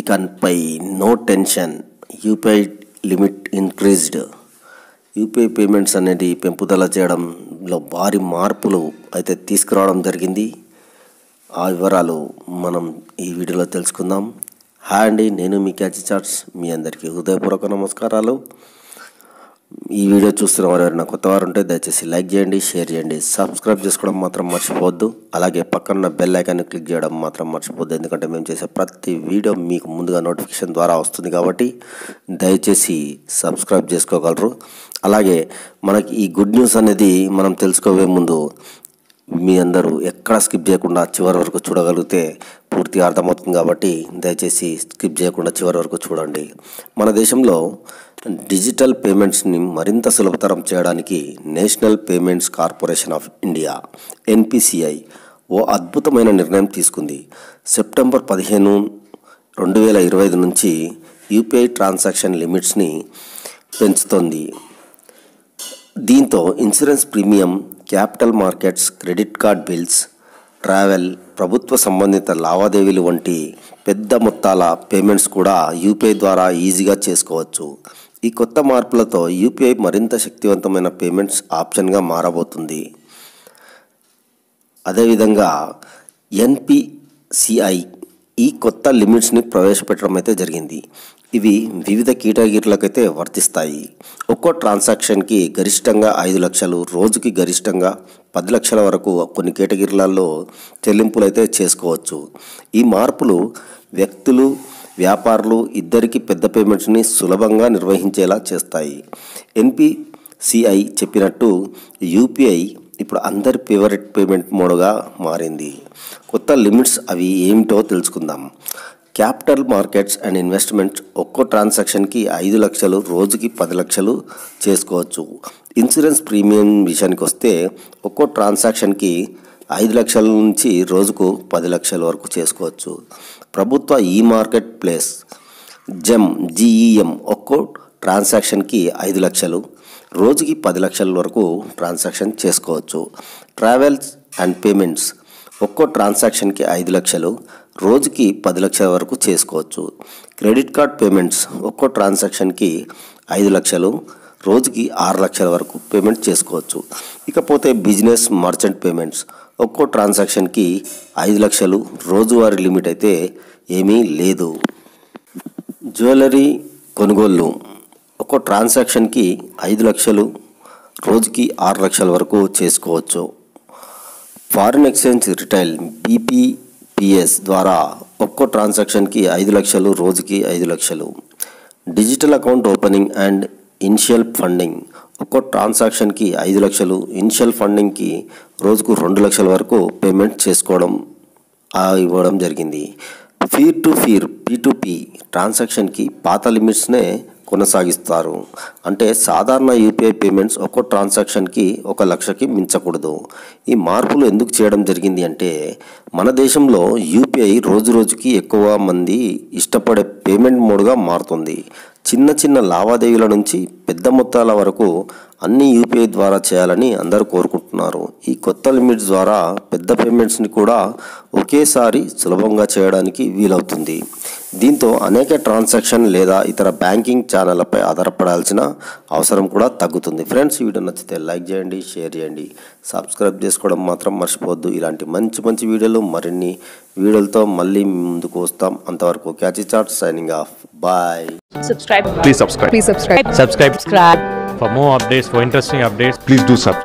ఇకపై no tension, UPI limit increased. UPI payments అనేది పెంపుదల చేయడంలో భారీ మార్పులు అయితే తీసుకురావడం జరిగింది. ఆ వివరాలు మనం ఈ వీడియోలో తెలుసుకుందాం. హాయ్ అండి, నేను మీ క్యాచీ చాట్స్. మీ అందరికీ హృదయపూర్వక నమస్కారాలు. ఈ వీడియో చూస్తున్న వారు ఎవరైనా కొత్త వారు ఉంటే దయచేసి లైక్ చేయండి, షేర్ చేయండి, సబ్స్క్రైబ్ చేసుకోవడం మాత్రం మర్చిపోవద్దు. అలాగే పక్కన బెల్ ఐకాన్ని క్లిక్ చేయడం మాత్రం మర్చిపోవద్దు. ఎందుకంటే మేము చేసే ప్రతి వీడియో మీకు ముందుగా నోటిఫికేషన్ ద్వారా వస్తుంది కాబట్టి దయచేసి సబ్స్క్రైబ్ చేసుకోగలరు. అలాగే మనకి ఈ గుడ్ న్యూస్ అనేది మనం తెలుసుకోవే ముందు మీ అందరూ ఎక్కడ స్కిప్ చేయకుండా చివరి వరకు చూడగలిగితే పూర్తిగా అర్థమవుతుంది. కాబట్టి దయచేసి స్కిప్ చేయకుండా చివరి వరకు చూడండి. మన దేశంలో డిజిటల్ పేమెంట్స్ని మరింత సులభతరం చేయడానికి national payments corporation of India NPCI ఓ అద్భుతమైన నిర్ణయం తీసుకుంది. సెప్టెంబర్ 15, 2025 నుంచి యూపీఐ ట్రాన్సాక్షన్ లిమిట్స్ని పెంచుతోంది. దీంతో insurance premium, capital markets, credit card bills, travel, ప్రభుత్వ సంబంధిత లావాదేవీలు వంటి పెద్ద మొత్తాల పేమెంట్స్ కూడా యూపీఐ ద్వారా ఈజీగా చేసుకోవచ్చు. ఈ కొత్త మార్పులతో యూపీఐ మరింత శక్తివంతమైన పేమెంట్స్ ఆప్షన్గా మారబోతుంది. అదేవిధంగా NPCI ఈ కొత్త లిమిట్స్ని ప్రవేశపెట్టడం అయితే జరిగింది. ఇవి వివిధ కేటగిరీలకైతే వర్తిస్తాయి. ఒక్కో ట్రాన్సాక్షన్కి గరిష్టంగా 5 లక్షలు, రోజుకి గరిష్టంగా 10 లక్షల వరకు కొన్ని కేటగిరీలలో చెల్లింపులు అయితే చేసుకోవచ్చు. ఈ మార్పులు వ్యక్తులు, వ్యాపారులు ఇద్దరికి పెద్ద పేమెంట్స్ని సులభంగా నిర్వహించేలా చేస్తాయి. NPCI చెప్పినట్టు యూపీఐ ఇప్పుడు అందరి ఫేవరెట్ పేమెంట్ మోడ్గా మారింది. కొత్త లిమిట్స్ అవి ఏమిటో తెలుసుకుందాం. క్యాపిటల్ మార్కెట్స్ అండ్ ఇన్వెస్ట్మెంట్స్ ఒక్కో ట్రాన్సాక్షన్కి 5 లక్షలు, రోజుకి 10 లక్షలు చేసుకోవచ్చు. ఇన్సూరెన్స్ ప్రీమియం విషయానికి వస్తే ఒక్కో ట్రాన్సాక్షన్కి 5 లక్షల నుంచి రోజుకు 10 లక్షల వరకు చేసుకోవచ్చు. ప్రభుత్వ మార్కెట్ ప్లేస్ GEM ఒక్కో ట్రాన్సాక్షన్కి 5 లక్షలు, రోజుకి 10 లక్షల వరకు ట్రాన్సాక్షన్ చేసుకోవచ్చు. ట్రావెల్స్ అండ్ పేమెంట్స్ ఒక్కో ట్రాన్సాక్షన్కి 5 లక్షలు, రోజుకి 10 లక్షల వరకు చేసుకోవచ్చు. క్రెడిట్ కార్డ్ పేమెంట్స్ ఒక్కో ట్రాన్సాక్షన్కి 5 లక్షలు, రోజుకి 6 లక్షల వరకు పేమెంట్ చేసుకోవచ్చు. ఇకపోతే బిజినెస్ మర్చెంట్ పేమెంట్స్ ఒక్కో ట్రాన్సాక్షన్కి 5 లక్షలు, రోజువారీ లిమిట్ అయితే ఏమీ లేదు. జ్యువెలరీ కొనుగోళ్ళు ఒక్కో ట్రాన్సాక్షన్కి 5 లక్షలు, రోజుకి 6 లక్షల వరకు చేసుకోవచ్చు. ఫారిన్ ఎక్స్చేంజ్ రిటైల్ BPPS ద్వారా ఒక్కో ట్రాన్సాక్షన్కి 5 లక్షలు, రోజుకి 5 లక్షలు. Digital account opening and initial funding ఒక్కో ట్రాన్సాక్షన్కి 5 లక్షలు, ఇనిషియల్ ఫండింగ్కి రోజుకు 2 లక్షల వరకు పేమెంట్ చేసుకోవడం ఇవ్వడం జరిగింది. పీర్ టు పీర్ P2P ట్రాన్సాక్షన్కి పాత లిమిట్స్నే కొనసాగిస్తారు. అంటే సాధారణ యూపీఐ పేమెంట్స్ ఒక్కో ట్రాన్సాక్షన్కి 1 లక్షకి మించకూడదు. ఈ మార్పులు ఎందుకు చేయడం జరిగింది అంటే మన దేశంలో యూపీఐ రోజుకి ఎక్కువ మంది ఇష్టపడే పేమెంట్ మోడ్గా మారుతుంది. చిన్న చిన్న లావాదేవీల నుంచి పెద్ద మొత్తాల వరకు అన్ని యూపీఐ ద్వారా చేయాలని అందరూ కోరుకుంటున్నారు. ఈ కొత్త లిమిట్స్ ద్వారా పెద్ద పేమెంట్స్ని కూడా ఒకేసారి సులభంగా చేయడానికి వీలవుతుంది. దీంతో అనేక ట్రాన్సాక్షన్ లేదా ఇతర బ్యాంకింగ్ ఛానళ్లపై ఆధారపడాల్సిన అవసరం కూడా తగ్గుతుంది. ఫ్రెండ్స్, ఈ వీడియో నచ్చితే లైక్ చేయండి, షేర్ చేయండి, సబ్స్క్రైబ్ చేసుకోవడం మాత్రం మర్చిపోవద్దు. ఇలాంటి మంచి వీడియోలు మరిన్ని వీడియోలతో మళ్ళీ ముందుకు వస్తాం. అంతవరకు catchy chat signing off. Bye. Please subscribe. For more updates, for interesting updates, Please do subscribe.